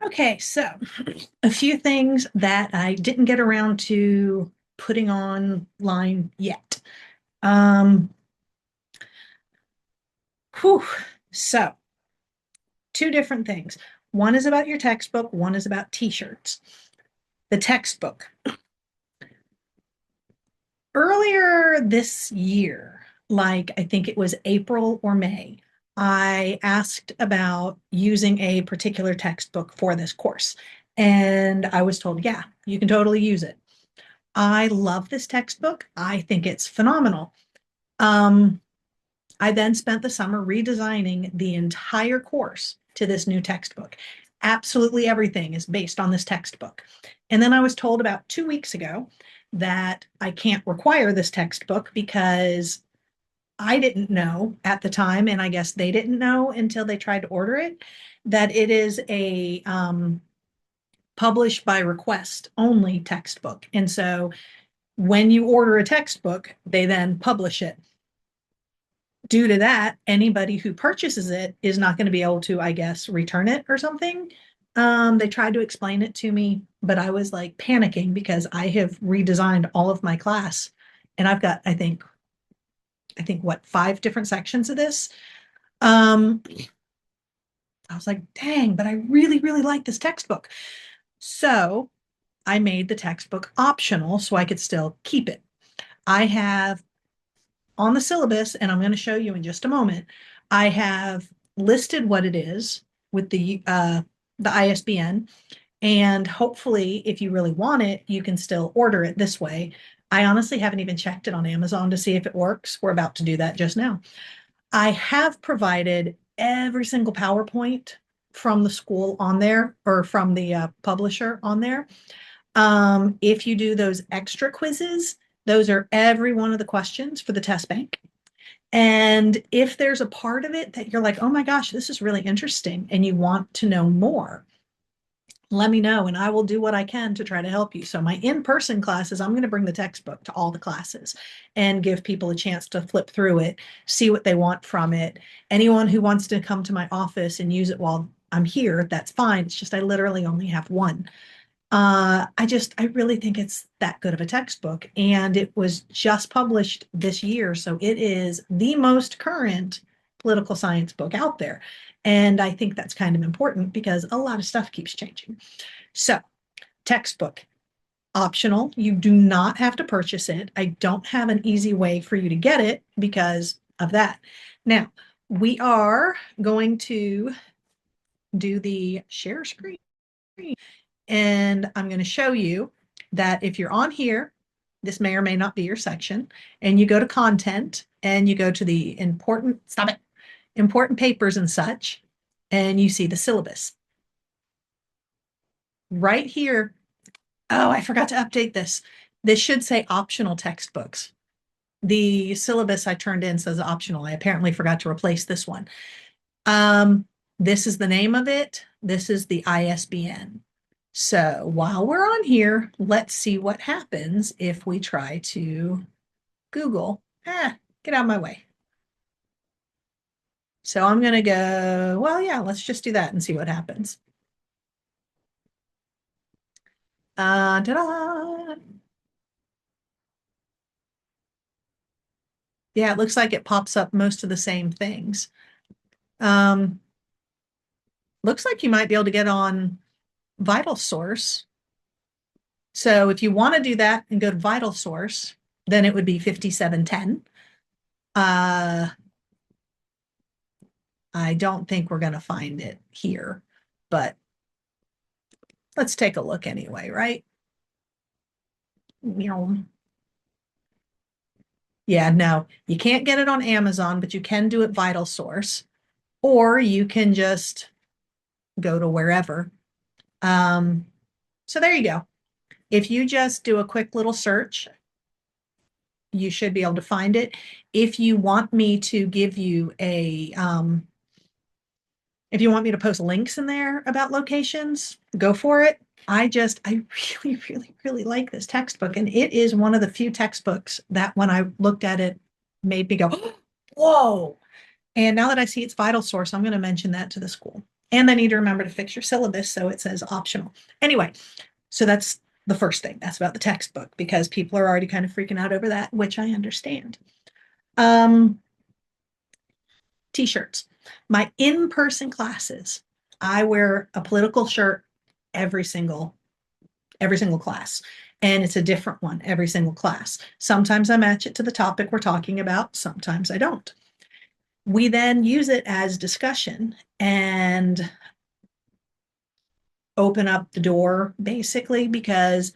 Okay, so a few things that I didn't get around to putting online yet. Um, whew. So, two different things. One is about your textbook, one is about t-shirts. The textbook. Earlier this year, like I think it was April or May, I asked about using a particular textbook for this course. And I was told, yeah, you can totally use it. I love this textbook. I think it's phenomenal. Um, I then spent the summer redesigning the entire course to this new textbook. Absolutely everything is based on this textbook. And then I was told about 2 weeks ago that I can't require this textbook because I didn't know at the time, and I guess they didn't know until they tried to order it, that it is a published by request only textbook. And so when you order a textbook, they then publish it. Due to that, anybody who purchases it is not going to be able to, I guess, return it or something. They tried to explain it to me, but I was like panicking because I have redesigned all of my class, and I've got, I think what, 5 different sections of this. Um, I was like, dang, but I really, really like this textbook. So I made the textbook optional so I could still keep it. I have on the syllabus, and I'm going to show you in just a moment, I have listed what it is with the ISBN, and hopefully, if you really want it, you can still order it this way. I honestly haven't even checked it on Amazon to see if it works. We're about to do that just now. I have provided every single PowerPoint from the school on there or from the publisher on there. If you do those extra quizzes, those are every one of the questions for the test bank. And if there's a part of it that you're like, oh my gosh, this is really interesting, and you want to know more, let me know and I will do what I can to try to help you. So my in-person classes, I'm going to bring the textbook to all the classes and give people a chance to flip through it, see what they want from it. Anyone who wants to come to my office and use it while I'm here, that's fine. It's just I literally only have one. I really think it's that good of a textbook, and it was just published this year, so it is the most current political science book out there. And I think that's kind of important because a lot of stuff keeps changing. So, textbook optional. You do not have to purchase it. I don't have an easy way for you to get it because of that. Now, we are going to do the share screen. And I'm going to show you that if you're on here, this may or may not be your section, and you go to content and you go to the important papers and such, and you see the syllabus. Right here, oh, I forgot to update this. This should say optional textbooks. The syllabus I turned in says optional. I apparently forgot to replace this one. This is the name of it. This is the ISBN. So while we're on here, let's see what happens if we try to Google. Get out of my way. So I'm going to go, well, yeah, let's just do that and see what happens. Ta-da! Yeah, it looks like it pops up most of the same things. Um, Looks like you might be able to get on VitalSource. So if you want to do that and go to VitalSource, then it would be 5710. Uh, I don't think we're going to find it here, but let's take a look anyway, right? You know, yeah, no, you can't get it on Amazon, but you can do it VitalSource, or you can just go to wherever. So there you go. If you just do a quick little search, you should be able to find it. If you want me to give you if you want me to post links in there about locations, go for it. I really, really, really like this textbook. And it is one of the few textbooks that when I looked at it, made me go, whoa. And now that I see it's VitalSource, I'm going to mention that to the school. And I need to remember to fix your syllabus, so it says optional. Anyway, so that's the first thing. That's about the textbook, because people are already kind of freaking out over that, which I understand. Um, T-shirts. My in-person classes, I wear a political shirt every single class. And it's a different one every single class. Sometimes I match it to the topic we're talking about, sometimes I don't. We then use it as discussion and open up the door, basically, because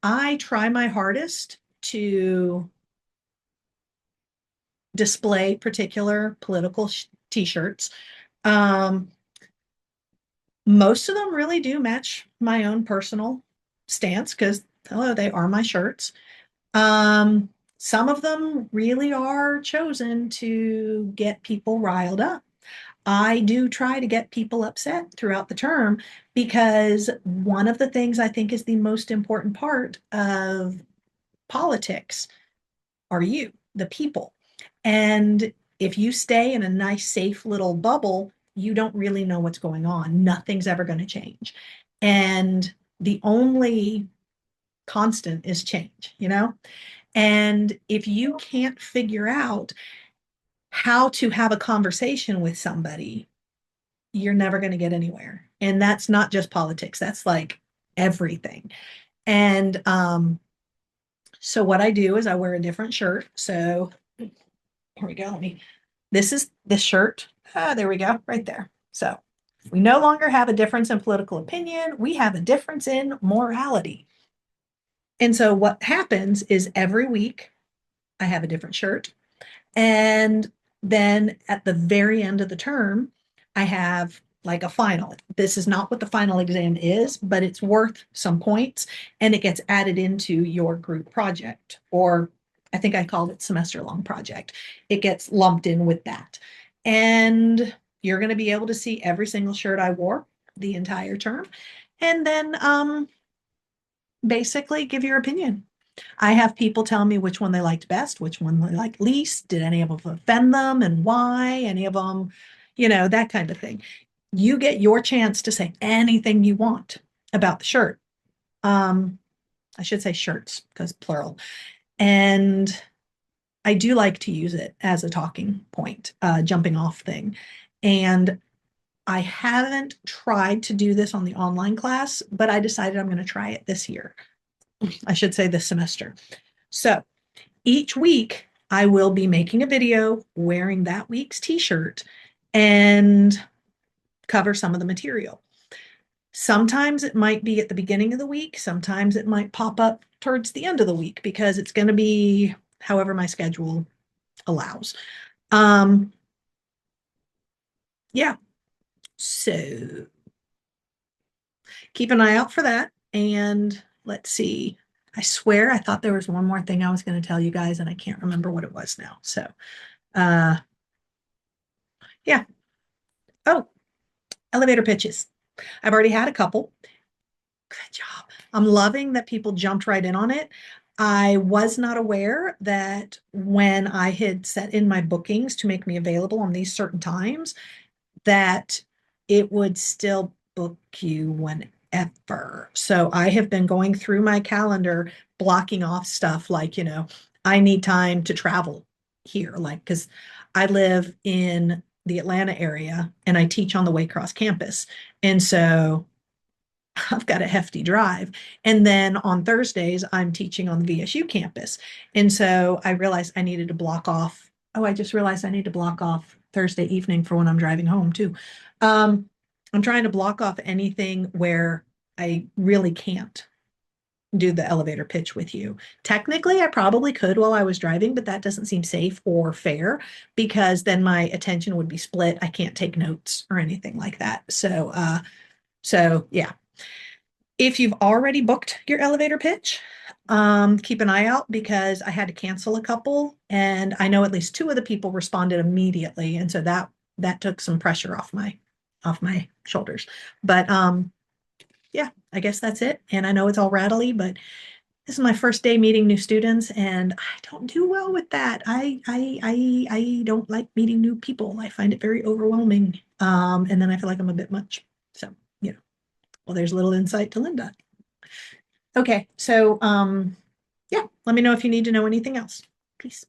I try my hardest to display particular political t-shirts. Um, most of them really do match my own personal stance, because hello, they are my shirts. Some of them really are chosen to get people riled up. I do try to get people upset throughout the term, because one of the things I think is the most important part of politics are you, the people. And if you stay in a nice, safe little bubble, you don't really know what's going on. Nothing's ever going to change. And the only constant is change, you know? And if you can't figure out how to have a conversation with somebody, you're never going to get anywhere. And that's not just politics, that's like everything. And so what I do is I wear a different shirt. So here we go. This is the shirt. There we go, right there. So we no longer have a difference in political opinion. We have a difference in morality. And so what happens is every week I have a different shirt. And then at the very end of the term, I have like a final. This is not what the final exam is, but it's worth some points, and it gets added into your group project, or I think I called it semester long project. It gets lumped in with that. And you're going to be able to see every single shirt I wore the entire term. And then basically give your opinion. I have people tell me which one they liked best, which one they liked least. Did any of them offend them and why? Any of them, that kind of thing. You get your chance to say anything you want about the shirt. I should say shirts, because plural. And I do like to use it as a talking point, jumping off thing. And I haven't tried to do this on the online class, but I decided I'm going to try it this year. I should say this semester. So each week I will be making a video wearing that week's t-shirt and cover some of the material. Sometimes it might be at the beginning of the week. Sometimes it might pop up towards the end of the week, because it's going to be however my schedule allows. Yeah. So keep an eye out for that. And let's see. I swear I thought there was one more thing I was going to tell you guys, and I can't remember what it was now. So, uh, yeah. Oh, elevator pitches. I've already had a couple. Good job. I'm loving that people jumped right in on it. I was not aware that when I had set in my bookings to make me available on these certain times, that it would still book you whenever. So I have been going through my calendar, blocking off stuff like, I need time to travel here, like, because I live in the Atlanta area and I teach on the Waycross campus. And so I've got a hefty drive. And then on Thursdays, I'm teaching on the VSU campus. And so I realized I needed to block off. Oh, I just realized I need to block off Thursday evening for when I'm driving home too. I'm trying to block off anything where I really can't do the elevator pitch with you. Technically, I probably could while I was driving, but that doesn't seem safe or fair, because then my attention would be split. I can't take notes or anything like that. So yeah. If you've already booked your elevator pitch, keep an eye out, because I had to cancel a couple, and I know at least two of the people responded immediately, and so that took some pressure off my shoulders. But yeah, I guess that's it. And I know it's all rattly, but This is my first day meeting new students, and I don't do well with that. I don't like meeting new people. I find it very overwhelming. And then I feel like I'm a bit much. So, well, there's a little insight to Linda. Okay, so yeah, let me know if you need to know anything else. Peace.